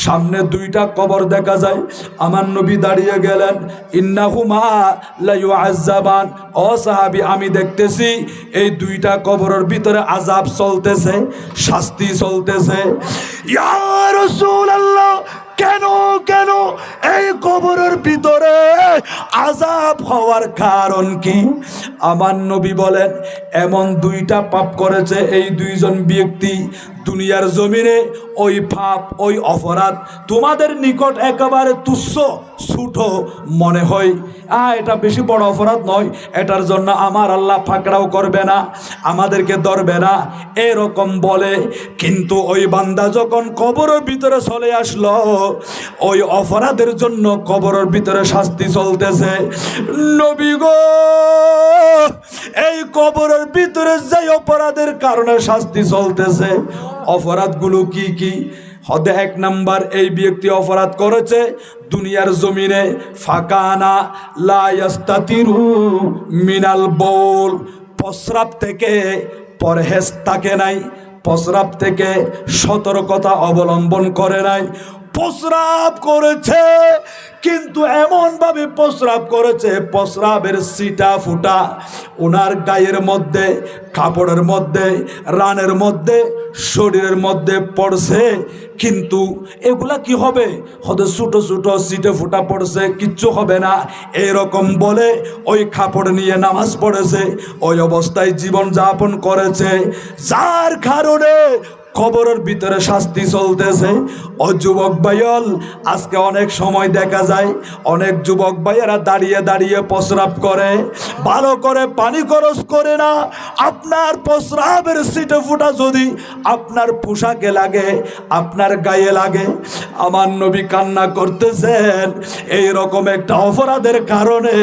সামনে দুইটা কবর দেখা যায়। আমার নবী দাঁড়িয়ে গেলেন, ইন্নাহুমা লা ইউআযাবান, ও সাহাবী আমি দেখতেছি এই দুইটা কবরের ভিতরে আযাব চলতেছে, শাস্তি চলতেছে। ইয়া রাসূলুল্লাহ, কেন কেন এই কবরের ভিতরে আযাব হওয়ার কারণ কি? আমার নবী বলেন, এমন দুইটা পাপ করেছে এই দুইজন ব্যক্তি, দুনিয়ার জমিনে ওই পাপ ওই অপরাধ তোমাদের নিকট একেবারে তুচ্ছ ছোট মনে হয়, এটা বেশি বড় অপরাধ নয়, এটার জন্য আমার আল্লাহ ফাকড়াও করবে না, আমাদেরকে ধরবে না, এরকম বলে। কিন্তু ওই বান্দা যখন কবরের ভিতরে চলে আসলো, ওই অপরাধের জন্য কবরের ভিতরে শাস্তি চলতেছে। নবী গো, এই কবরের ভিতরে যে অপরাধের কারণে শাস্তি চলতেছে, অপরাধগুলো কি কি? হদে এক নাম্বার, এই ব্যক্তি অপরাধ করেছে দুনিয়ার জমিনে ফাকানা লা ইস্তাতিরু মিনাল বাউল, প্রস্রাব থেকে পরহেজ থাকে নাই, প্রস্রাব থেকে সতর্কতা অবলম্বন করে নাই। প্রস্রাব করেছে, কিন্তু এমন ভাবে প্রস্রাব করেছে, প্রস্রাবের ছিটা ফুটা ওনার গায়ের মধ্যে, কাপড়ের মধ্যে, রানের মধ্যে, শরীরের মধ্যে পড়ছে। কিন্তু এগুলা কি হবে? হয়তো ছোটো ছোটো ছিটে ফুটা পড়ছে, কিচ্ছু হবে না এরকম বলে ওই কাপড় নিয়ে নামাজ পড়েছে, ওই অবস্থায় জীবন যাপন করেছে, যার কারণে কবরের ভিতরে শাস্তি চলতেছে। ও যুবক ভাইয়াল, আজকে অনেক সময় দেখা যায় অনেক যুবক ভাইয়েরা দাঁড়িয়ে দাঁড়িয়ে প্রস্রাব করে, ভালো করে পানি খরচ করে না। আপনার প্রস্রাবের ছিটে ফুটা যদি আপনার পোশাকে লাগে, আপনার গায়ে লাগে, আমার নবী কান্না করতেছেন এই রকম একটা অপরাধের কারণে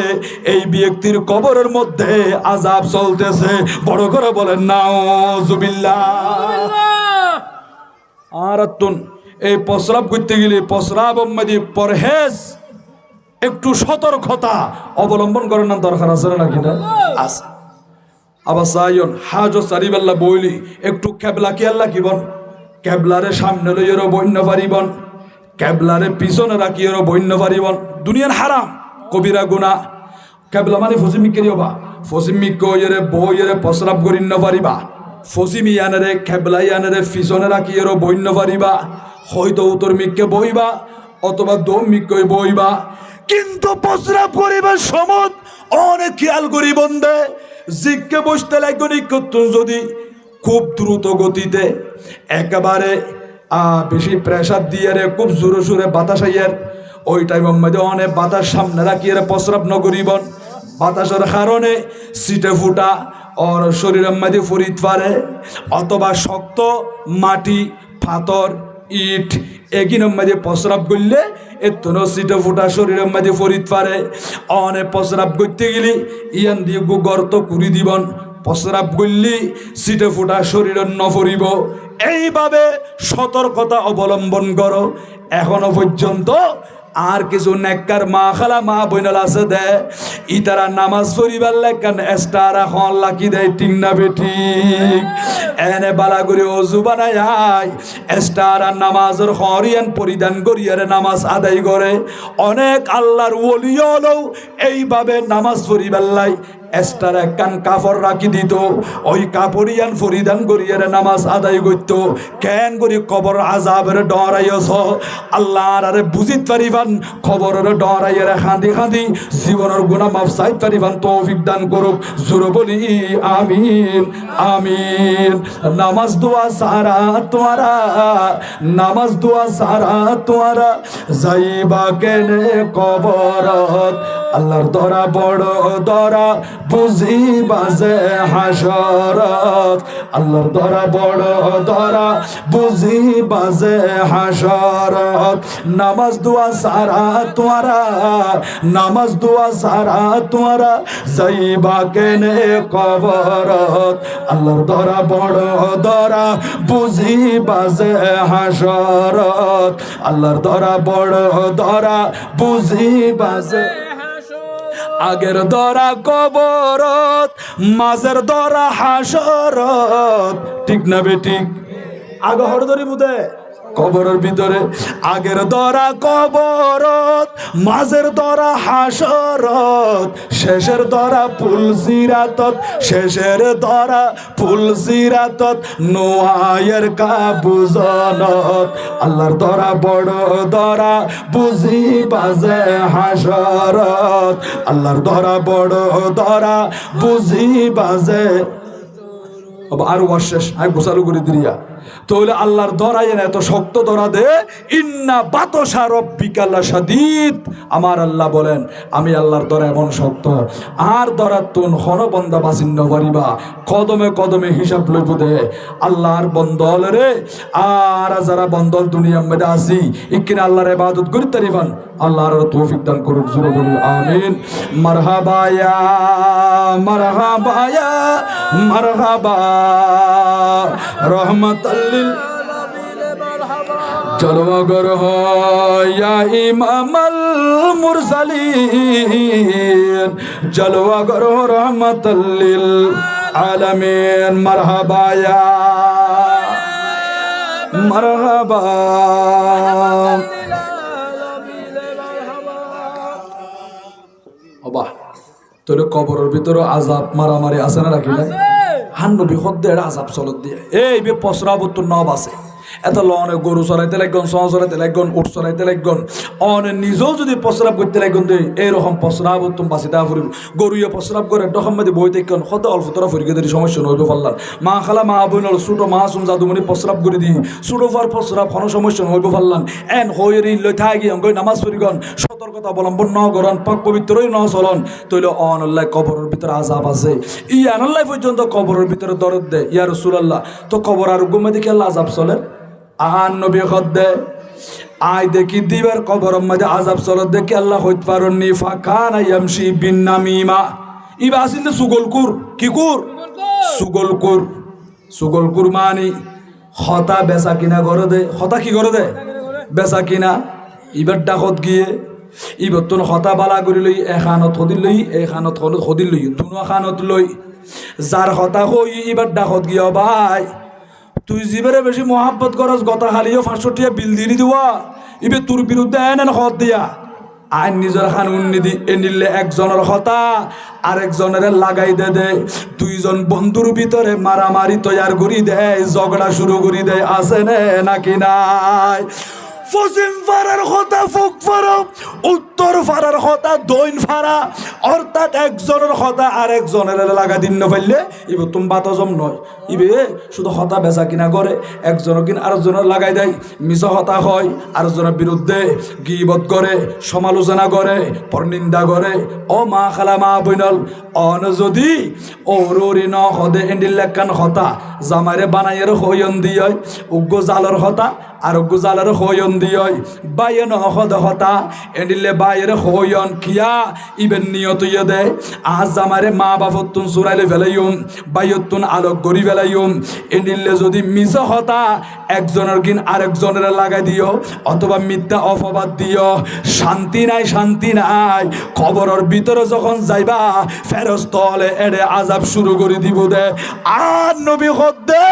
এই ব্যক্তির কবরের মধ্যে আযাব চলতেছে। বড় করে বলেন নাউজুবিল্লাহ। আর এই প্রস্রাব করতে গেলে প্রস্রাব পরহেজ, একটু সতর্কতা অবলম্বন করার দরকার আছে নাকি না? আছে। আবার সাইয়ন হাজ সারিবাল্লাহ বইলি একটু কেবলা কি আল্লাহ কিবন, কেবলারে সামনে লইয়েরও বন্য পারিবন, কেবলারে পিছনে রাখিয়েরও বন্য পারিবন। দুনিয়ার হারাম কবিরা গুনাহ। কেবলা মানে ফসিমিকের বা ফসিমিক বইয়েরে প্রস্রাব করি ন পারিবা, ফসিমি আনেরে খেবলাই আনেরে পিছনে রাখিয়েরও বন্য পারিবা, হয়তো উত্তর মিককে বইবা অথবা দম মিককে বইবা। কিন্তু প্রস্রাব করিবার সময় অনেক খেয়াল করি বন্ধে, জিককে বসতে লাগবে যদি খুব দ্রুত গতিতে একেবারে বেশি প্রেসার দিয়ে রে খুব জোরে সোরে বাতাস আইয়ার, ওই টাইমের মধ্যে অনেক বাতাস সামনে রাখিয়ে প্রস্রাব ন করিবন। বাতাসের কারণে সিটে ফুটা ওর শরীরের মধ্যে ফরিদ পারে, অথবা শক্ত মাটি, পাথর, ইট এগিনের মধ্যে প্রস্রাব করলে এত সিটে ফুটা শরীরের মধ্যে ফরিদ পারে। অনেক প্রস্রাব করতে গেলে ইয়ান দিয়ে গর্ত কুড়ি দিবন, প্রস্রাব করলি সিটে ফুটা শরীরের নফরিব। এইভাবে সতর্কতা অবলম্বন করো। এখনো পর্যন্ত আর কিছু নেককার মা খালা মা বইনাল আছে দে, ইতারা নামাজ পড়িবার লেখান এস্টারা খন লাকি দেয়, ঠিক না বেঠিক? এনে বালা করে অজু বানায় এস্টারা নামাজের হরিয়ান পরিধান করিয়ারে নামাজ আদায় করে। অনেক আল্লাহর ওলি হলেও এইভাবে নামাজ পড়িবার লাই এস্টার একখান কাপড় রাখি দিত, ওই কাপড়িয়ান পরিধান করিয়ারে নামাজ আদায় করত। কেন করি? কবর আযাবের ডরাইছ আল্লাহর আরে বুঝিত পারিবান, খবরের ডরাইয়ারে খাঁদি খাঁদি জীবনের গুনাহ মাফ চাইতে পারিবান তৌফিক দান করুক। জোরে বলি আমিন আমিন। নামাজ দোয়া সারা তোয়ারা, নামাজ দোয়া সারা তোয়ারা যাইবা কেনে কবরত, আল্লাহর ধরা বড় ধরা বুঝিবা যে হাসরত, আল্লাহর ধরা বড় ধরা বুঝিবা যে হাসরত। নামাজ দোয়া সারা তোয়ারা, নামাজ দোয়া সারা তোয়ারা যাইবা কেনে কবরত, আল্লাহর ধরা বড় ধরা বুঝিবা যে হাসরত, আল্লাহর ধরা বড় ধরা বুঝিবা যে। আগের দরা কবরত, মাঝের দরা হাসরত, ঠিক না বেঠিক? আগে হর ধরি বুধে কবরের ভিতরে আগের দরা কবরত, মাঝের দরা হাসরত, শেষের দরা ফুলসিরাতত, শেষের দরা ফুলসিরাতত, নোয়ায়ের কাবুজনত। আল্লাহর দরা বড় দরা বুঝি বাজে হাসরত, আল্লাহর দরা বড় দরা বুঝি বাজে। আর ওয়াশেষ আই গোসালু করে দিয়া তাহলে আল্লাহর দরা এনে এত শক্ত দরা দে, ইন্না বাতশা রাব্বিকা লাশাদীদ। আমার আল্লাহ বলেন আমি আল্লাহর দরা এমন শক্ত, আর দরা তুন হন বন্দা বাসিন্ন পারিবা, কদমে কদমে হিসাব লইব দে আল্লাহর বন্দল রে। আর যারা বন্দল দুনিয়ার মধ্যে আসি ইকিনা আল্লাহর ইবাদত করি তারিফান, আল্লাহর তৌফিক দান করুক, জোরে বলি আমিন। মারহাবা ইয়া মারহাবা ইয়া মারহাবা রহমাতাল্লিল জলওয়া গরহ ইয়া ইমামাল মুরসালিন, জলওয়া গরহ রহমাতাল্লিল আলামিন। মারহাবা ইয়া মারহাবা। অবাহ তোর কবরের ভিতরে আযাব মারামারি আছে না রাখি নাই? হান নবী হদ্দের আযাব চলত দিয়ে এই বে পসরাবতুন নব আছে এত লনে গরু চড়াইতে লাগন, সহ চড়াইতে লাগন, উঠ চড়াইতে লাগন, অনে নিজেও যদি প্রস্রাব করতে লাগন দে এইরকম প্রস্রাব তুমি বাঁচিতে ফুরিব। গরুয়ে প্রস্রাব করে ডখম মধ্যে বই দেখন হতে অল্প তোরা ফুরিকে দেরি সমস্যা নইব পারলাম। মা খালা মা বইনল ছোটো মাসুম জাদুমণি প্রস্রাব করে দিই, ছোটো ফার প্রস্রাব কোনো সমস্যা নইব পারলাম। এন হয়ে লই থাকি অঙ্গই নামাজ পড়িগন, সতর্কতা অবলম্বন ন করন, পাক পবিত্রই ন চলন, তৈলে অনল্লাহ কবরের ভিতরে আযাব আছে। ইয়ানাল্লাহ পর্যন্ত কবরের ভিতরে দরদ দে ইয়া রাসূলুল্লাহ, তো কবর আর গুমে দেখে আল্লাহ আযাব চলে। আহান নবী খদ্দে আই দেখি দিবার কবরের মধ্যে আযাব চলে দেখি আল্লাহ হইতে পারননি। ফাকানা ইয়ামশি বিন নামিমা, ইবা আসিল সুগলকুর, কি কুর? সুগলকুর। সুগলকুর মানে হতা বেচা কিনা করে দে। হতা কি করে দে? বেচা কিনা। ইবার ডাকত গিয়ে ইবার তোর হতা বালা করে লই, এখানত সদিল লই, এখানত সদিল লই, দুনো খানত লই, যার হতা হই ইবার ডাকত গিয়ে ভাই তুই জীবেরে বেশি মহাব্বত করস, গতা খালিও 500 টাকা বিল দিয়ে দিবা, ইবে তোর বিরুদ্ধে এনে হত দিয়া আইন নিজের খান উন্নতি এনিলে একজনের হতা আরেকজনের লাগাই দে দে, দুইজন বন্ধুর ভিতরে মারামারি তৈয়ার করি দেয়, ঝগড়া শুরু করি দেয়, আছে নাকি নাই? পশ্চিম ফাড়ার হতা ফুক ফাড়া, উত্তর ফাড়ার হতা দৈন ফাড়া, অর্থাৎ একজনের হতা আর একজনের লাগা দিন না ফেললে ইবে তুমি বাতজম নয়, ইবে শুধু হতা বেচা কিনা করে, একজনের কিনা আরেকজনের লাগাই দেয়, মিছ হতা হয়, আরেকজনের বিরুদ্ধে গীবত করে, সমালোচনা করে, পরনিন্দা করে। ও মা খালা মা বইনল অন যদি ওরি ন হদে এন্ডিল্লাকান হতা জামাইরে বানাইয়ের হইন দিয়ে উগ্র জালর হতা আর উগ্র জালর হইন দিয়ে বাইন হদ হতা এন্ডিলে বাইয়ের হইন কিয়া ইবেন নিয়ত ইয়ে দে আজ জামাইরে মা বাপতুন চুরাইলে ফেলাইম, বাইয়তুন আলোক গড়ি ফেলাইম, এন্ডিলে যদি মিছ হতা একজনের কিন আরেকজনের লাগাই দিও অথবা মিথ্যা অপবাদ দিও, শান্তি নাই, শান্তি নাই। কবরের ভিতরে যখন যাইবা ফেরেশতা এড়ে আযাব শুরু করে দিব দে। আর নবী হদ্দে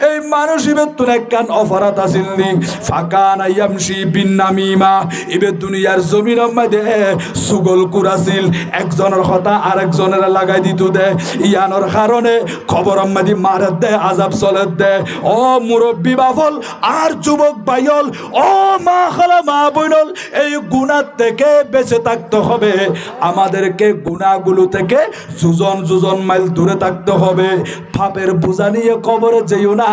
এই মানুষ ইবে তুন একখান অফারাত আসিলনি, ফাকানা ইয়ামশি বিন নামিমা, ইবে দুনিয়ার জমিনের মধ্যে সুগল কুরাসিল, একজনের কথা আরেকজনের লাগাই দিত দে, ইয়ানোর কারণে খবরের মধ্যে মারে দে, আযাব চলে দে। ও মুরব্বী বাফল আর যুবক ভাইল, ও মা খালা মা বইনল, এই গুনাহ থেকে বেঁচে থাকতে হবে, আমাদেরকে গুনাহগুলো থেকে যুজন মাইল দূরে থাকতে হবে। পাপের বোঝা নিয়ে কবরে যেও না,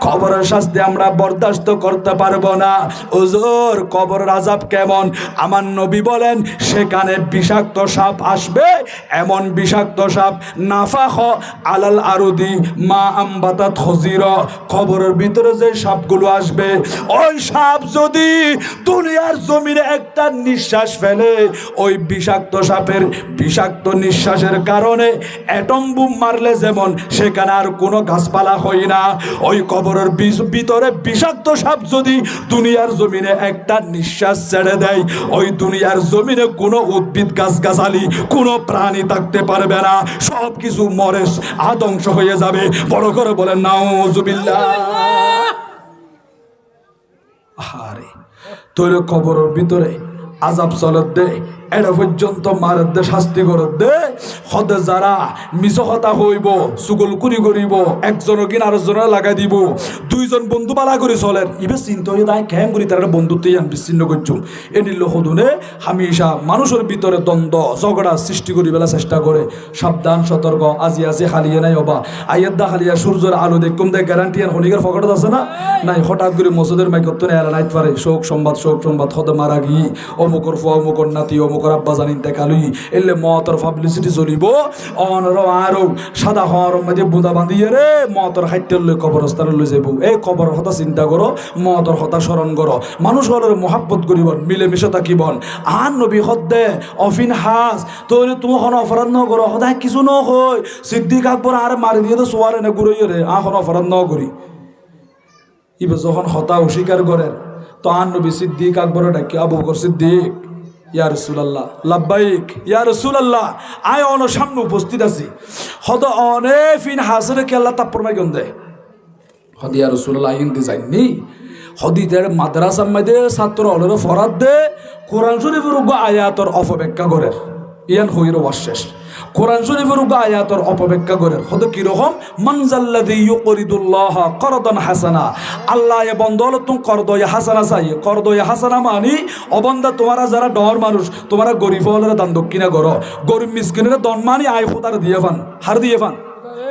কবরের শাস্তি আমরা বরদাস্ত করতে পারবো না। হুজুর কবরের আযাব কেমন? আমার নবী বলেন সেখানে বিষাক্ত সাপ আসবে, এমন বিষাক্ত সাপ নাফাখ আলাল আরুদি মা আমবাতাত খজির, কবরের ভিতরে যে সাপগুলো আসবে ওই সাপ যদি দুনিয়ার জমিনে একটা নিঃশ্বাস ফেলে, ওই বিষাক্ত সাপের বিষাক্ত নিঃশ্বাসের কারণে অ্যাটম বুম মারলে যেমন সেখানে আর কোনো গাছপালা হয় না, ওই কবরের ভিতরে বিষাক্ত সাপ যদি দুনিয়ার জমিনে একটা নিঃশ্বাস ছেড়ে দেয়, ওই দুনিয়ার জমিনে কোনো উদ্ভিদ গাছগাছালি কোনো প্রাণী থাকতে পারবে না, সব কিছু মরে ধ্বংস হয়ে যাবে। বড় করে বলেন নাউজুবিল্লাহ। আরে তোর কবরের ভিতরে আজাব চলত দে, এটা পর্যন্ত মারত দে, শাস্তি করত দে। হদে যারা মিছ কথা হইব, চুগল কুরি করিব, একজনের কিনা আরেকজনের লাগাই দিব, দুইজন বন্ধু বালা করে চলেন, ইবে চিন্তা হয়ে তাই কেন করি তারা বন্ধুত্ব বিচ্ছিন্ন করছুম। এ নিল সদুনে হামেশা মানুষের ভিতরে দ্বন্দ্ব ঝগড়া সৃষ্টি করি বেলা চেষ্টা করে। সাবধান সতর্ক, আজি আজি খালিয়ে নাই হবা, আইয়াদা খালিয়া সূর্যের আলো দেখুম দেয় গ্যারান্টি আর হনিকার ফকট আছে না নাই। হঠাৎ করে মসজিদের মাইকত এরা নাইত পারে শোক সংবাদ হতে মারা গি, অমুকর ফুয়া অমুকর নাতি অমুকর আব্বা জানিন তেকালুই এলে মতর পাবলিসিটি চলিব। অনর আরো সাদা হওয়ার মধ্যে বুদা বান্ধিয়ে রে মতর খাইতে লই কবরস্থানে লই যাব। এই কবর কথা চিন্তা করো, মতর কথা স্মরণ করো, মানুষ হলের মহাব্বত করিবন, মিলেমিশে থাকিবন। আন নবী হদ্দে অফিন হাস তৈরি তুমি এখন অপরাধ ন করো, সদায় কিছু ন হয় সিদ্দিক আকবর আর মারি দিয়ে তো সোয়ারে নে ঘুরাইয়ে রে এখন অপরাধ ন করি। ইবে যখন হতা অস্বীকার করেন তো আন নবী সিদ্দিক আকবর ডাকি, আবু বকর সিদ্দিক, ইয়া রাসূলুল্লাহ, লাব্বাইক ইয়া রাসূলুল্লাহ, আয় অন সামনে উপস্থিত আছি। হদ অনে ফিন হাসরে কে আল্লাহ তাপ্পর মাই গন্দে হদ ইয়া রাসূলুল্লাহ ইনদি যাইনি হদিদের মাদ্রাসা মধ্যে ছাত্র হলের ফরাদ দে কোরআন শরীফের আয়াতর অপব্যাখ্যা করে, ইয়ান হইর ওয়াশেষ কোরআন শরীফের আয়াতর অপব্যাখ্যা করে। হয়তো কিরকম মানজাল্লাযী ইউকরিদুল্লাহ করদান হাসানা, আল্লাহ এ বন্দল তুমি করদয়া হাসানা চাই। করদয়া হাসানা মানি অবন্দা তোমারা যারা ডর মানুষ তোমরা গরিব হলের দান দক্ষিণা করো, গরিব মিসকিনের দন মানি আয় খুদার দিয়ে ফান, হার দিয়ে ফান,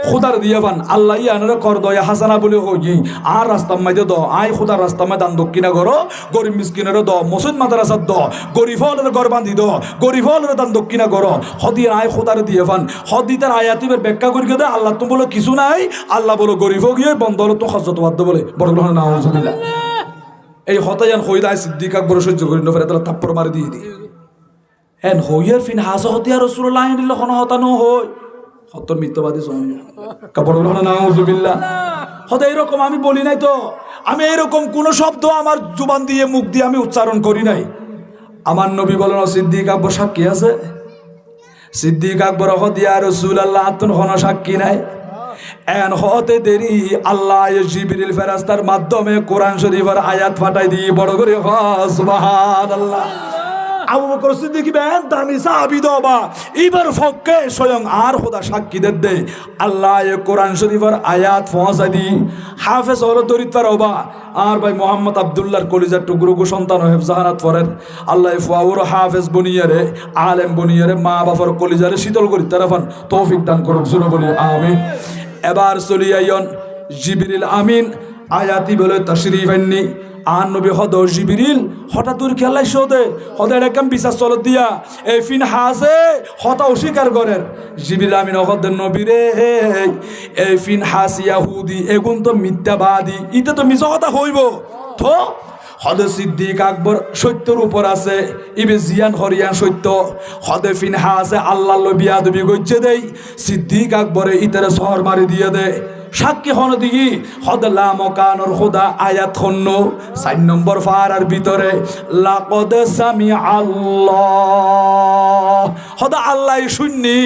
খুদার দিয়ে ফান। আল্লাহ ইয়ানের করদয়া হাসানা বলে হই আর রাস্তার মাঝে দ আয় খুদার রাস্তার মাঝে দান দক্ষিণা করো, গরিব মিসকিনের দ, মসজিদ মাদ্রাসার দ, গরিব হলের ঘর বান্ধি দ, গরিব হলের দান দক্ষিণা করো, হদি আয় খুদার দিয়ে ফান। হদি তার আয়াতিবের ব্যাখ্যা করি দে আল্লাহ তুমি বলো কিছু নাই, আল্লাহ বলো গরিব গিয়ে বন্ধ হলো তো হজরত বাধ্য বলে বড় নাউজুবিল্লাহ। এই হতায়ান হইদায় সিদ্দিক আকবর সহ্য করি নফেরে তারা থাপ্পড় মারি দিয়ে দি হ্যাঁ হইয়ার ফিন হাস হতিয়া রাসূলুল্লাহ দিল কোন হতানো হয় হত মিথ্যাবাদী কাপড় নাউজুবিল্লাহ। হতে এরকম আমি বলি নাই তো, আমি এরকম কোন শব্দ আমার জুবান দিয়ে মুখ দিয়ে আমি উচ্চারণ করি নাই। আমার নবী বলেন সিদ্দিক আকবর সাক্ষী আছে, সিদ্দিক আকবর হদিয়া রাসূলুল্লাহ আতুন কোন সাক্ষী নাই। এন হতে দেরি আল্লাহ জিবরিল ফেরেশতার মাধ্যমে কোরআন শরীফের আয়াত ফাটাই দি বড় করে সুবহানাল্লাহ। আবু বকর সিদ্দিক বেন দামি সাহাবী দবা এবার ফককে স্বয়ং আর খোদা সাক্ষী দে আল্লাহ এ কোরআন শরীফের আয়াত পৌঁছাই দি হাফেজ হল দরিদ্র হবা আর ভাই মোহাম্মদ আব্দুল্লাহর কলিজার টুকরো সন্তান হেফজাহানাত পড়েন আল্লাহ ফাওর হাফেজ বনিয়ারে আলেম বনিয়ারে মা বাবার কলিজারে শীতল করি তারাফান তৌফিক দান করুক জোরে বলি আমিন। এবার চলি আইন জিবরিল আমিন আয়াতি বলে তাশরীফ আননি আর নবী হদ জিবরিল হঠাৎ তোর খেলাই শোধে হদে এরকম বিশ্বাস চলত দিয়া এই ফিন হাসে হতা অস্বীকার করেন জিবরিল আমিন হদ নবী রে এই ফিন হাস ইয়াহুদি এগুন তো মিথ্যাবাদী ইতে তো মিছা কথা হইব তো হদে সিদ্দিক আকবর সত্যর উপর আছে ইবে জিয়ান হরিয়ান সত্য হদে ফিন হাসে আল্লাহ বিয়া দবি গইছে দেই সিদ্দিক আকবরে ইতারে শহর মারি দিয়ে দে সাক্ষী হন দিঘি হদলা মকানোর খোদা আয়াত খন্ন 4 নম্বর ফারার ভিতরে লাকদ সামি আল্লাহ হদা আল্লাহ শুননি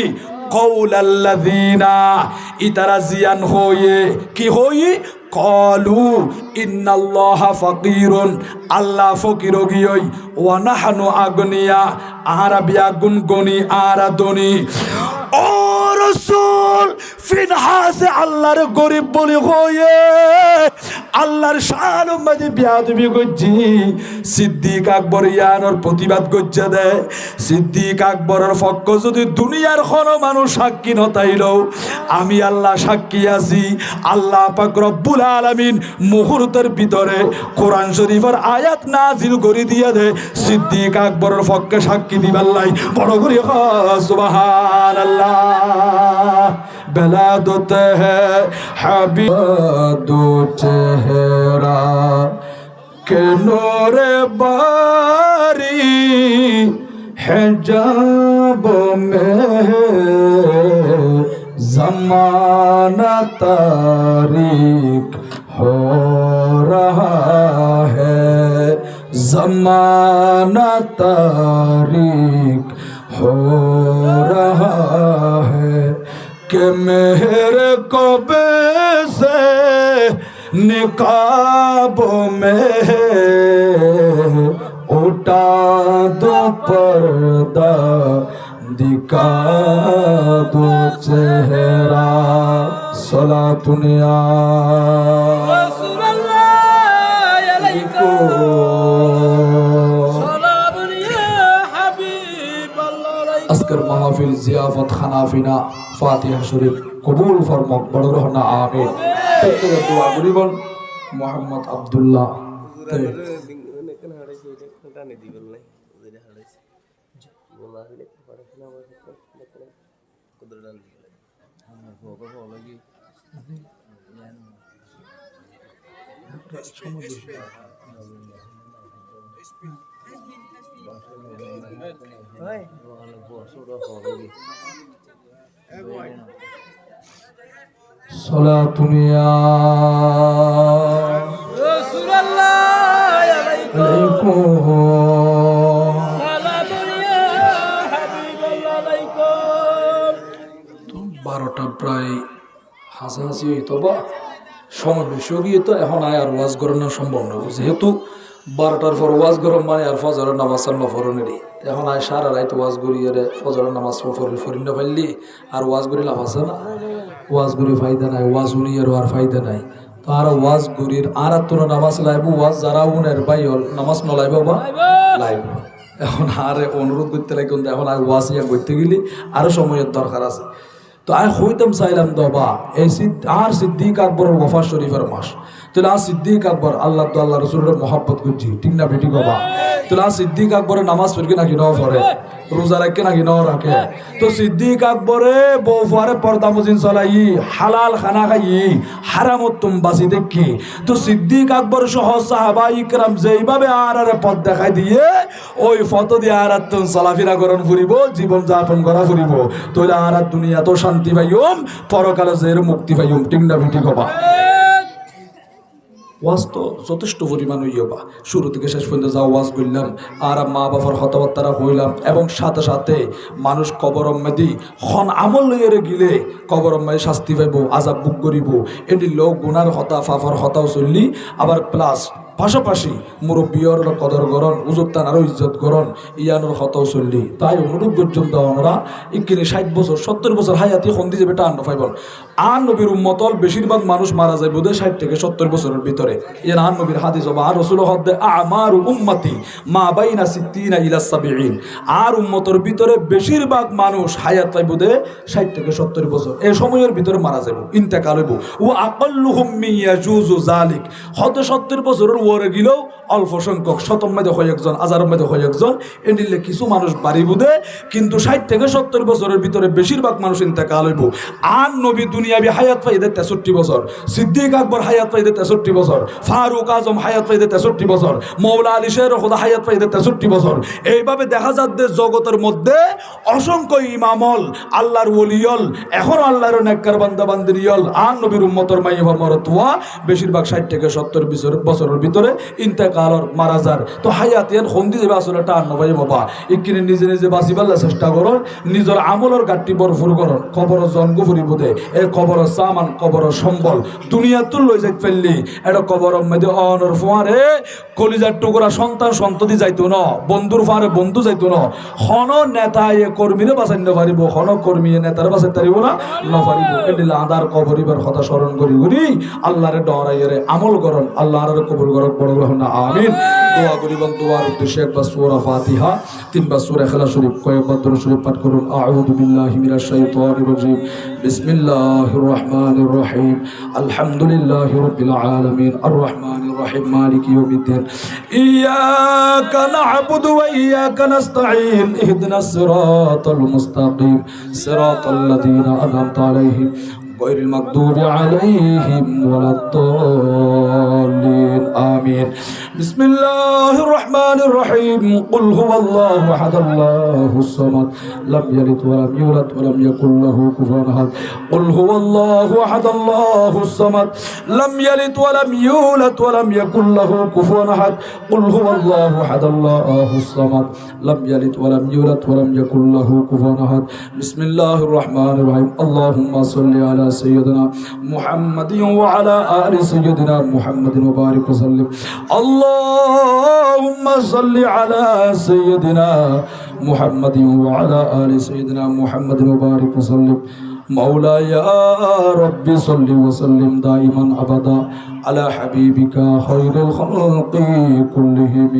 কওলাল্লাযিনা ইতারা জিয়ান হয়ে কি হই কলু ইন্নাল্লাহা ফাকিরুন আল্লাহ ফকির গিয়ই ওয়া নাহনু আগনিয়া আরাবিয়া গুনগনি আরাদনি ও রাসূল ফিনহাসে আল্লাহর গরিব বলি হয়ে আল্লাহর শান মধ্যে বিয়াদবি করছি সিদ্দিক আকবর ইয়ানোর প্রতিবাদ করছে দে সিদ্দিক আকবরের পক্ষ যদি দুনিয়ার কোনো মানুষ সাক্ষী নতাইল আমি আল্লাহ সাক্ষী আছি আল্লাহ পাক রব্বুল আলামিন মুহূর্তের ভিতরে কোরআন শরীফের আয়াত নাজিল করে দিয়ে দে সিদ্দিক আকবরের পক্ষে সাক্ষী দিবার লাই বড় করে সুবহানাল্লাহ। বেলাদত হ্যায় হাবিব দো চেহারা কে নূরে বারি হিজাব মে ज़माना तारीक हो रहा है ज़माना तारीक हो रहा है कि मेरे कबे से निकाब में उठा दो पर्दा दिखा दो चेहरा सलातुन या रसूलल्लाह अलैका सलामुन या হাবিবাল্লাহ আজকের মাহফিল জিয়াফত খানাফিনা ফাতিহা শরীফ কবুল ফরমাক বড় রহনা আমিন প্রত্যেকে দোয়া করিবেন Mohammad Abdullah صلاتun ya Rasulullah alaikum salatun ya habiballah alaikum 12টা প্রায় হাসাহাসি হইতো বা সময় বেশি গিয়ে তো এখন আর ওয়াজ করানো সম্ভব না যেহেতু 12টার পর ওয়াজ গরম মানে আর ফজরের নামাজ সাল্লা ফরনেরই এখন আয় সারা রাত ওয়াজ করিয়ে ফজরের নামাজ ফরিন না পাইলি আর ওয়াজ করি লাভ আছে না ওয়াজ করি ফায়দা নাই ওয়াজ উনিয়েরও আর ফায়দা নাই তো আর ওয়াজ করির আর তোর নামাজ লাইব ওয়াজ যারা উনের বাই হল নামাজ নলাইব বা লাইব এখন আর অনুরোধ করতে লাগে কিন্তু এখন আর ওয়াজ ইয়া করতে গেলে আরো সময়ের দরকার আছে তো আমি হইতাম চাইলাম দবা এই আর সিদ্দিক আকবরের ওয়াফা শরীফের মাস তাহলে আর সিদ্দিক আকবর আল্লাহ তো আল্লাহ রসুলের মহাব্বত করছি ঠিক না বেটি বাবা তাহলে আর সিদ্দিক আকবরের নামাজ পড়কে নাকি ন পড়ে রোজা রাখে নাকি ন রাখে তো সিদ্দিক আকবরে বউ ফারে পর্দা মুজিন চলাই হালাল খানা খাই হারামত তুম বাসি দেখি তো সিদ্দিক আকবর সহ সাহাবা ইকরাম যেইভাবে আর পথ দেখাই দিয়ে ওই ফটো দিয়ে আর তুম চলাফেরা করন ফুরিব জীবন যাপন করা ফুরিব তাহলে আর দুনিয়া তো শান্তি পাইম পরকালে জের মুক্তি পাইম ঠিক না বেটি বাবা ওয়াজ তো যথেষ্ট পরিমাণ হইবা শুরু থেকে শেষ পর্যন্ত যা ওয়াজ করলাম আর মা বাবার হতাবার্তারা হইলাম এবং সাথে সাথে মানুষ কবরম মেদি খন আমল লইয়ারে গিলে কবরম মেয়ে শাস্তি পাইব আজাব বুক করিব এটি লোক গুনার হতা ফাফার হতাও চললি আবার প্লাস পাশাপাশি মুরব্বীর কদর করন উজুরতান আরো ইজ্জত করন ইয়ানোর হতাও চললি তাই অনুরূপ পর্যন্ত আমরা ইকিনি 60 বছর 70 বছর হায়াতি খন্দি যাবে টান পাইবন আর নবীর উম্মতল বেশিরভাগ মানুষ মারা যায় বোধহয় 60 থেকে 70 বছরের ভিতরে এর আর নবীর হাদিস হবে আর রাসূল হদ্দে আমার উম্মতি মা বাইনা 60 ইলা 70 আর উম্মতের ভিতরে বেশিরভাগ মানুষ হায়াত পাইব দে 60 থেকে 70 বছর এই সময়ের ভিতরে মারা যাবে ইন্তেকাল হইব ও আকাল্লুহুম মিয়াজুজু যালিক হতে 70 বছরের ওরে গিলেও অল্প সংখ্যক শতম মধ্যে হয় একজন হাজারের মধ্যে হয় একজন এদিলে কিছু মানুষ বাড়ি বুধে কিন্তু 60 থেকে 70 বছরের ভিতরে বেশিরভাগ মানুষ ইন্তেকাল হইব আর নবী দুনিয়াবি হায়াত পাইদে 63 বছর সিদ্দিক আকবর হায়াত পাইদে 63 বছর ফারুক আজম হায়াত পাইদে 63 বছর মৌলা আলী শের খোদা হায়াত পাইদে 63 বছর এইভাবে দেখা যাচ্ছে জগতের মধ্যে অসংখ্য ইমামল আল্লাহর ওলিয়ল এখন আল্লাহর নেককার বান্দা বান্দিরিয়ল আর নবীর উম্মতের মাই মরতুয়া বেশিরভাগ 60 থেকে 70 বছরের ভিতরে ইন্তেকালর মারা যার তো হায়াত ইয়ান খন্দি যাবে আসলে টান নবাই বাবা ইকিনে নিজে নিজে বাঁচিবার চেষ্টা করন নিজের আমলের গাঠটি ভরপুর করন কবর জন্ম ফুরিব দে এ কবর সামান কবর সম্বল দুনিয়া তুল লই যাইতে ফেললি এটা কবর মধ্যে অনর ফুয়ারে কলিজার টুকরা সন্তান সন্ততি যাইতো না বন্ধুর ফারে বন্ধু যাইতো না হন নেতা এ কর্মীরে বাঁচাই না পারিব হন কর্মী নেতারে বাঁচাই পারিব না পারিব এডিলে আদার কবরিবার কথা স্মরণ করি করি আল্লাহরে ডরাইরে আমল করন আল্লাহরে কবুল করক বড় গ্রহণ আমিন দোয়া করিবেন দোয়ার উদ্দেশ্যে একবার সূরা ফাতিহা তিনবার সূরা ইখলাস শরীফ কয়েকবার দরুদ শরীফ পাঠ করুন আউযু বিল্লাহি মিনাশ শাইতানির রাজিম বিসমিল্লাহির রহমানির রহিম আলহামদুলিল্লাহি রাব্বিল আলামিন আর রহমানির রহিম মালিকি ইয়াউমিদ্দিন ইয়াকা না'বুদু ওয়া ইয়াকা নাস্তাঈন ইহদিনাস সিরাতাল মুস্তাকিম সিরাতাল লাযীনা আন'আমতা আলাইহিম غير المغضوب عليهم ولا الضالين آمين বিসমিল্লাহির রহমানির রহিম কুল হুয়াল্লাহু আহাদ আল্লাহুস সামাদ লাম ইয়ালিদ ওয়া লাম ইউলাদ ওয়া লাম ইয়াকুল লাহু কুফুয়ান আহাদ কুল হুয়াল্লাহু আহাদ আল্লাহুস সামাদ লাম ইয়ালিদ ওয়া লাম ইউলাদ ওয়া লাম ইয়াকুল লাহু কুফুয়ান আহাদ কুল হুয়াল্লাহু আহাদ আল্লাহুস সামাদ লাম ইয়ালিদ ওয়া লাম ইউলাদ ওয়া লাম ইয়াকুল লাহু কুফুয়ান আহাদ বিসমিল্লাহির রহমানির রহিম আল্লাহুম্মা সাল্লি আলা সাইয়্যিদিনা মুহাম্মাদিন ওয়া আলা আলি সাইয়্যিদিনা মুহাম্মাদিন ওয়া বারিক ওয়া সাল্লিম اللهم صل على سيدنا محمد وعلى آل سيدنا محمد وبارك وسلم مولاي يا رب صل وسلم دائما أبدا على حبيبك خير الخلق كلهم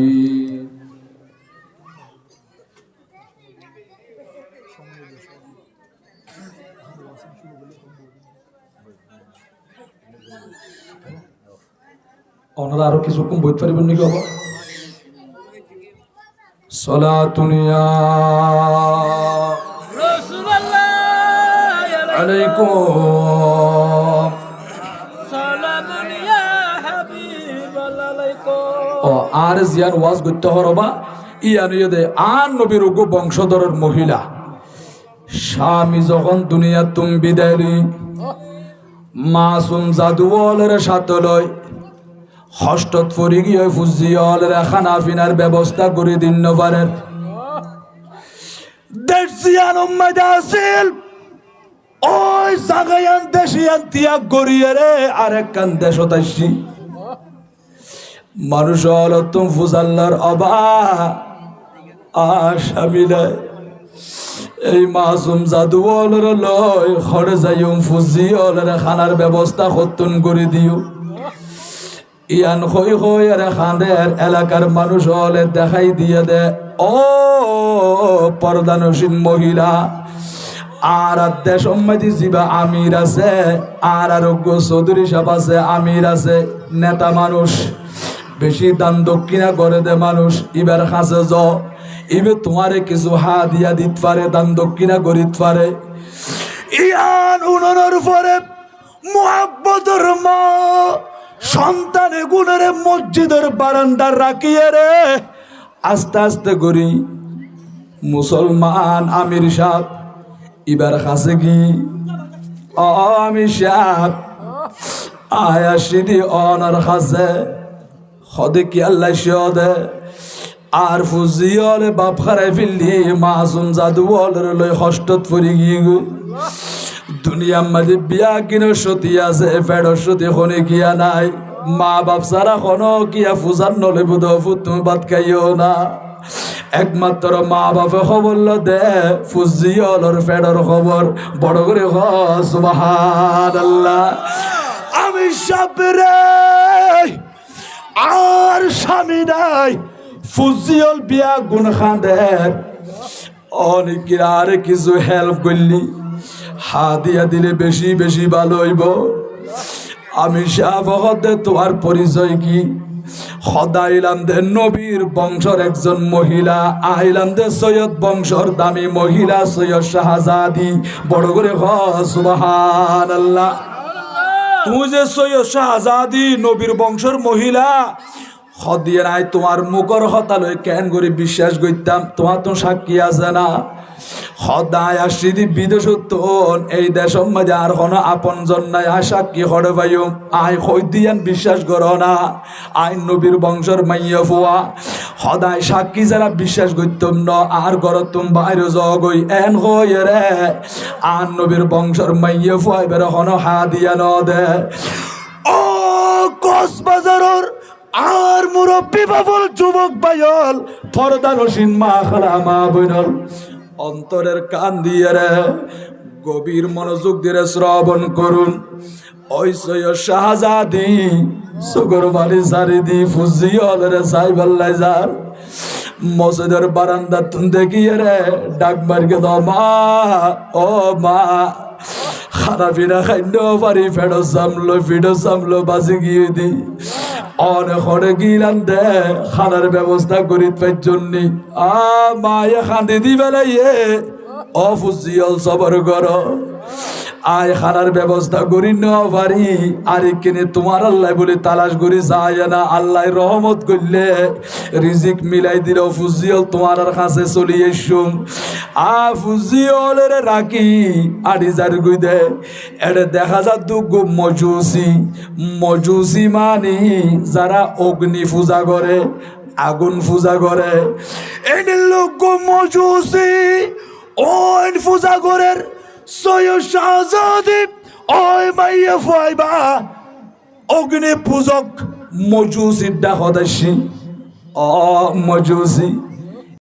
ওনারা আরো কিছুক্ষণ বইতে পারবেন নাকি বাবা সালাতুন ইয়া রাসূলুল্লাহ আলাইকুম সালামুন ইয়া হাবিবাল্লাহ আলাইকুম ও আর জিয়ান ওয়াজ করতে হরবা ইয়ান ইদে আন নবীর গো বংশধরের মহিলা স্বামী যখন দুনিয়া তুম বিদায়লি মাসুম জাদুওয়ালের সাথে লয় হষ্টত পরি গিয়ে ফুজিয়ালের খানা পিনার ব্যবস্থা করে দিন নবারের দেশিয়ান উম্মত আসিল ওই জাগায়ান দেশিয়ান ত্যাগ করিয়ে রে আরেক কান দেশত আসি মানুষ হল তুমি ফুজাল্লার অবা আসামি নাই এই মাসুম জাদুওয়ালের লয় খড়ে যাইম ফুজিয়ালের খানার ব্যবস্থা খতন করে দিও ইয়ান হই হই আর খানের এলাকার মানুষ হলে দেখাই দিয়ে দে ও পর্দানসীন মহিলা আর দেশ সম্মতি জিবা আমির আছে আর আরোগ্য চৌধুরী সাহেব আছে আমির আছে নেতা মানুষ বেশি দান দক্ষিণা করে দে মানুষ ইবার কাছে য ইবে তোমারে কিছু হা দিয়া দিত পারে দান দক্ষিণা করিত পারে ইয়ান উনানোর পরে মুহাব্বতের মা সন্তানে গুণরে মসজিদের বারান্দার রাখিয়ে রে আস্তে আস্তে করি মুসলমান আমির সাহেব এবার কাছে কি আমির সাহেব আয়া সিদি অনার কাছে হদে কি আল্লাহ সদে আর ফুজিয়লে বাপ খারাই ফিরলি মাসুম জাদুওয়ালের লই হষ্টত পরি গিয়ে দুনিয়ার মাঝে বিয়া কিনো সতী আছে ফেড় সতী খনে গিয়া নাই মা বাপ সারা খনো কিয়া ফুজান নলে বুধ তুমি ভাত খাইও না একমাত্র মা বাপে খবর দে ফুজিয়লর ফেড়র খবর বড় করে সুবহানাল্লাহ আমি সাবরে আর স্বামী নাই ফুজিয়ল বিয়া গুণ খাঁদের অনেক আর কিছু হেল্প করলি হাদিয়া দিলে বেশি বেশি ভালো হইব আমি শাহবহতে তোমার পরিচয় কি খদাইলাম দে নবীর বংশর একজন মহিলা আইলাম দে সৈয়দ বংশর দামি মহিলা সৈয়দ শাহজাদি বড় করে সুবহানাল্লাহ তুমি যে সৈয়দ শাহজাদি নবীর বংশর মহিলা খদিয়ে নাই তোমার মুখর হতা লই কেন করে বিশ্বাস করতাম তোমার তো সাক্ষী আছে না সদায় আসি বিদেশত এই দেশের মাঝে আর কোনো আপন জন নাই আয় সাক্ষী হরে ভাইও আয় হইদিয়ান বিশ্বাস করো না আই নবীর বংশর মাইয়া ফুয়া সদায় সাক্ষী যারা বিশ্বাস করতাম ন আর ঘর তুমি বাইরে জগই এন হয়ে রে আর নবীর বংশর মাইয়া ফুয়া এবার কোনো হা দিয়া ন দে ও কক্সবাজারের আর মুরব্বী বাবুল যুবক ভাইল পর্দানসীন মা খালা মা বইনল অন্তরের কান দিয়ে রে গভীর মনোযোগ দিয়ে শ্রবণ করুন ওই সৈয়দ শাহজাদি সুগর বাড়ি সারি দি ফুজিয়ল রে সাইবাল্লাই যার মসজিদের বারান্দা তুন দেখিয়ে রে ডাক মার্কে দাও মা ও মা খানা পিনা খাইন পারি ফেডো সামলো বাসি গিয়ে দি অনেক হরে গিলান দে খানার ব্যবস্থা করি পাই জন্যে মায়ে খাঁদি দি বেলাইয়ে অফুজিয়াল সবর করো আয় খানার ব্যবস্থা করি নেওয়া পারি আর এখানে তোমার আল্লাহ বলে তালাশ করি যায় না আল্লাহ রহমত করলে রিজিক মিলাই দিল ফুজিয়াল তোমার কাছে চলে এসুম ফুজিয়ালের রাখি আড়ি যার গুই দে এটা দেখা যা দুঃখ মজুসি মানে যারা অগ্নি পূজা করে আগুন পূজা করে এই লোক মজুসি ওই পূজা করের সৈয়দ শাহজাদি ওই মাইয়া ফাইবা অগ্নি পূজক মজুসি ডাকদাসী মজুসি